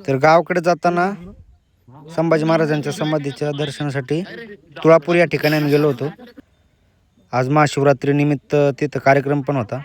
तर गावाकडे जाताना संभाजी महाराजांच्या समाधीच्या दर्शनासाठी तुळापूर या ठिकाणी आम्ही गेलो होतो. आज महाशिवरात्री निमित्त तिथं कार्यक्रम पण होता.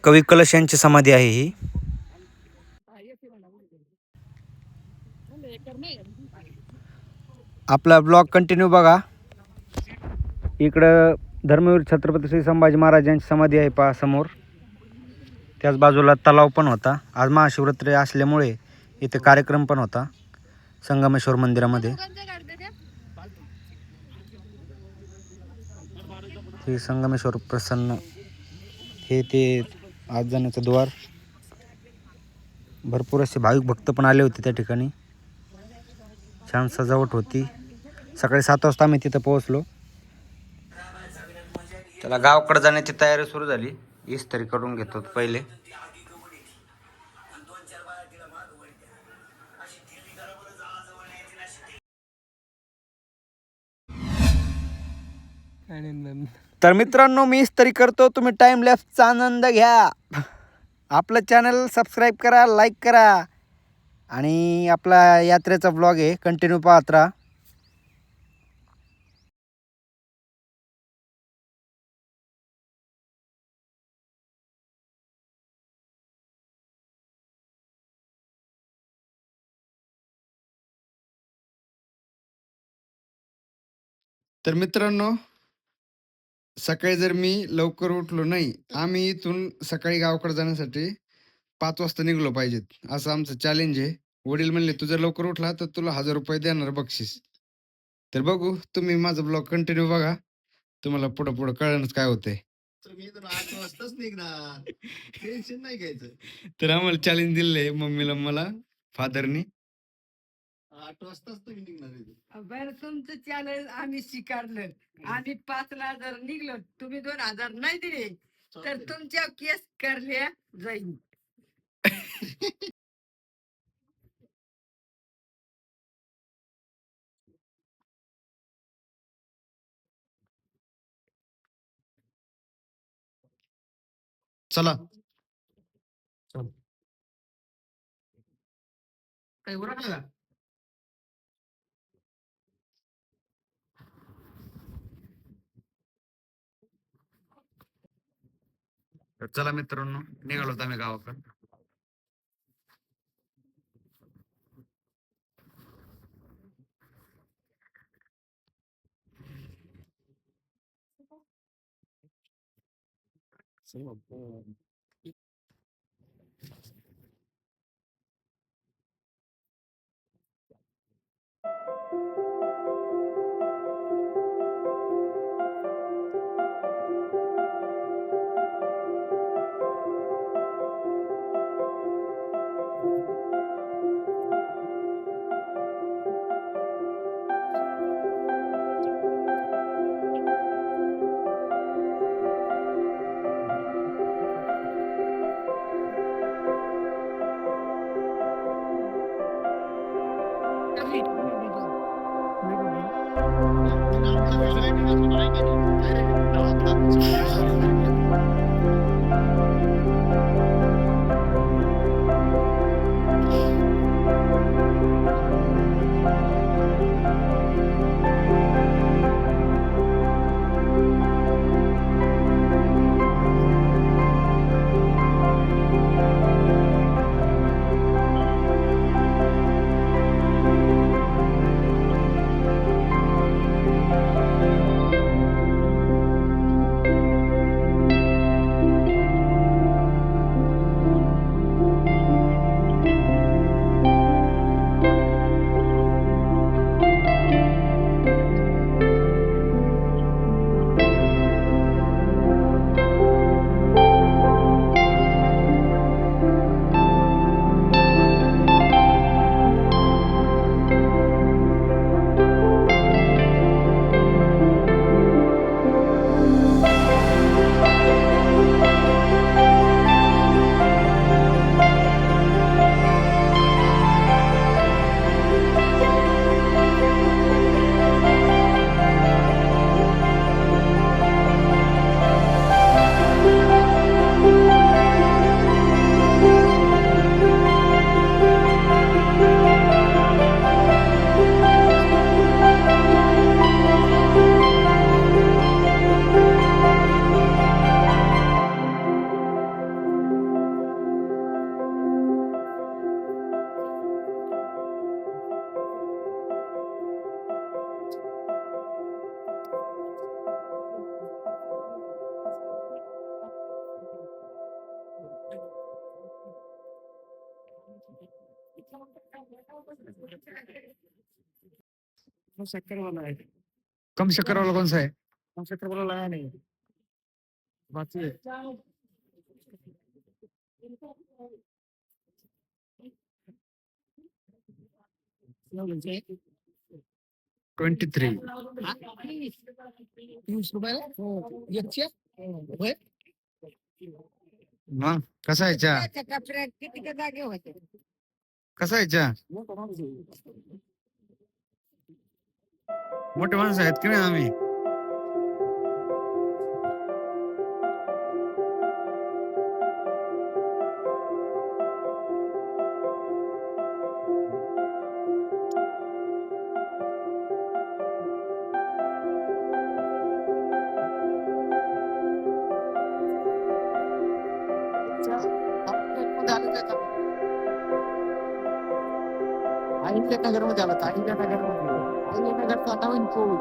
कवी कलश यांची समाधी आहे ही. आपला ब्लॉग कंटिन्यू बघा. इकडं धर्मवीर छत्रपती श्री संभाजी महाराज यांची समाधी आहे पहा समोर. त्याच बाजूला तलाव पण होता. आज महाशिवरात्री असल्यामुळे इथे कार्यक्रम पण होता संगमेश्वर मंदिरामध्ये. श्री संगमेश्वर प्रसन्न हे ते आज जाण्याचं द्वार. भरपूर असे भाविक भक्त पण आले होते त्या ठिकाणी. छान सजावट होती. सकाळी 7 वाजता आम्ही तिथं पोहोचलो. त्याला गावाकडे जाण्याची तयारी सुरू झाली. इस्त्री करून घेतो पहिले. तर मित्रांनो, मी इस्त्री करतो, तुम्ही टाइम लॅप्सचा आनंद घ्या. आपलं चॅनल सबस्क्राईब करा, लाईक करा आणि आपला यात्रेचा ब्लॉग आहे, कंटिन्यू पाहत राहा. तर मित्रांनो, सकाळी जर मी लवकर उठलो नाही, आम्ही इथून सकाळी गावाकडे जाण्यासाठी 5 वाजता निघलो पाहिजेत, असं आमचं चॅलेंज आहे. वडील म्हणले तू जर लवकर उठला तर तुला 1000 रुपये देणार बक्षीस. तर बघू, तुम्ही माझं ब्लॉग कंटिन्यू बघा, तुम्हाला पुढं पुढं कळणच काय होतंय. मी तर 8 वाजताच निघणार, टेन्शन नाही घ्यायचं. तर आम्हाला चॅलेंज दिलंय मम्मीला मला फादरनी. 8 वाजताच तुम्ही निघणार. बरं, तुमचं चॅनल आम्ही स्वीकारलं. आम्ही 5ला जर निघलो, तुम्ही 2000 नाही दिले तर तुमच्या केस करल्या जाईल. चला चला मित्रांनो, निघालो आम्ही गावाकडे. शक्कर वाला है, कम शक्कर वाला कौन सा है? शक्कर वाला लाया नहीं बाकी है। 23. 30 रुपयाला एकशे होय. मग कसा आहे चहा? त्या कचऱ्यात किती का जागे होते. कसा आहे चहा? मोठे माणसं आहेत की नाही आम्ही? आईच्या नगरमध्ये आला आईच्या नगरमध्ये आईच्या नगरचा नवीन पूल.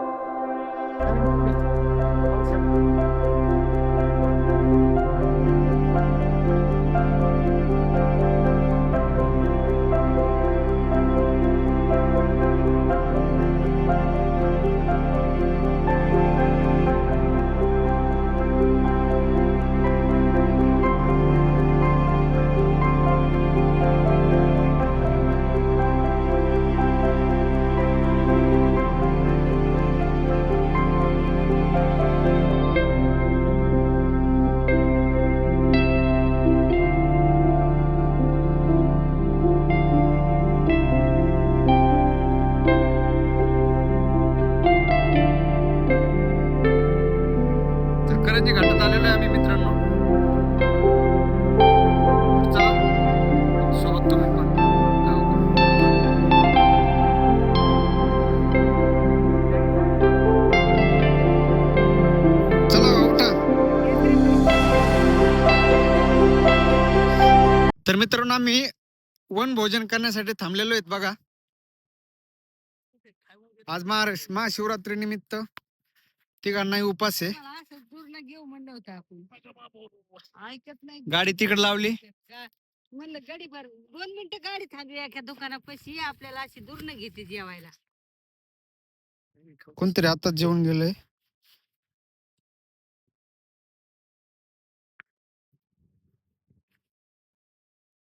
तर करंजी घाटात आलेलो आहे आम्ही मित्रांनो. चला सोबत तुम्ही पण चला उठा. तर मित्रांनो आम्ही वन भोजन करण्यासाठी थांबलेलो आहेत बघा. आज महाशिवरात्री निमित्त तिघांनाही उपास आहे. मला असं पूर्ण घेऊ म्हणलं होतं आपण ऐकत नाही. गाडी तिकडे लावली. म्हणलं गाडी भर 2 मिनिटं गाडी थांबली एका दुकानापाशी आपल्याला अशी दूरनं घेते जेवायला. कोणतरी आताच जेवण गेलंय.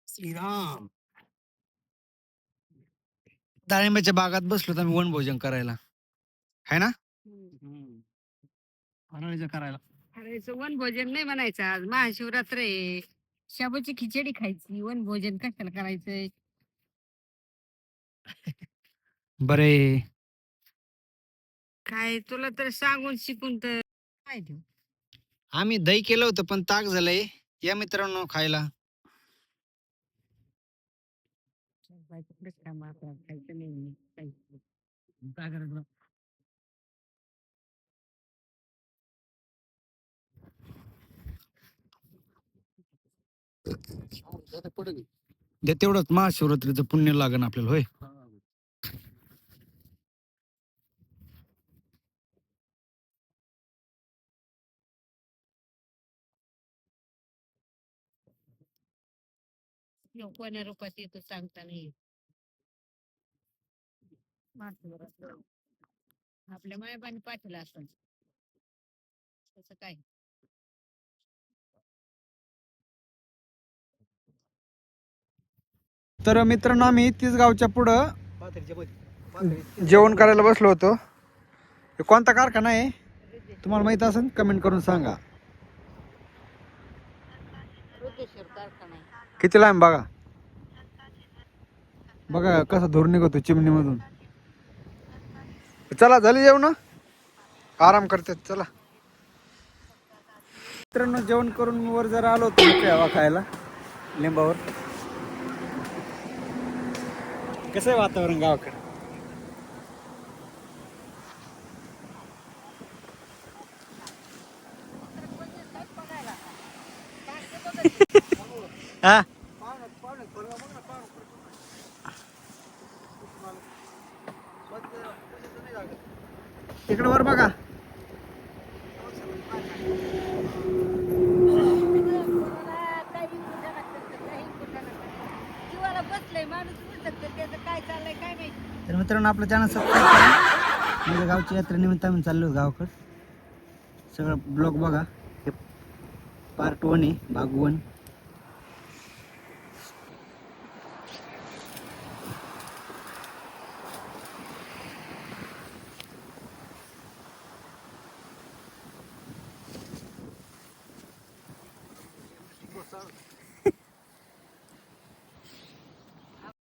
श्रीराम डाळिंबाच्या बागात बसलो आम्ही वन भोजन करायला, है ना? करायला करायचं वन भोजन नाही म्हणायचं. आज महाशिवरात्र आहे, शाबूची खिचडी खायची. वन भोजन कशाला करायचंय? बरे काय तुला तर सांगून शिकून तर काय देऊ. आम्ही दही केलं होतं पण ताक झालंय. या मित्रांनो खायला. बायकोकडेच काम आपल्याला खायचं नाही काही. काय करायचं? दे तेवढंच महाशिवरात्रीचं पुण्य लागण आपल्याला. होय कोण्या रूपात येतो सांगता नाही येत. महाशिवरात्र आपल्या मायबाने पाठवलं असं तसं काय. तर मित्रांनो आम्ही तीच गावच्या पुढं जेवण करायला बसलो होतो. हे कोणता कारखाना आहे तुम्हाला माहित असेल कमेंट करून सांगा. रुद्रेश्वर कारखाना आहे. किती लांब बघा. बघा कसा धूर निघतो चिमणी मधून. चला झाली जेवण, आराम करतात. चला मित्रांनो जेवण करून वर जरा आलो होतो हवा खायला लिंबावर. कसं आहे वातावरण गावाकडे? हा इकडे वर बघा. जीवाला आता बसलंय माणूस उलटत त्याचं काय चाललंय काय माहिती. तर मित्रांनो आपलं चॅनल सबस्क्राईब करा. म्हणजे गावच्या यात्रेनिमित्त आम्ही चाललो गावाकडं. सगळं ब्लॉग बघा. हे पार्ट 1 आहे, भाग 1.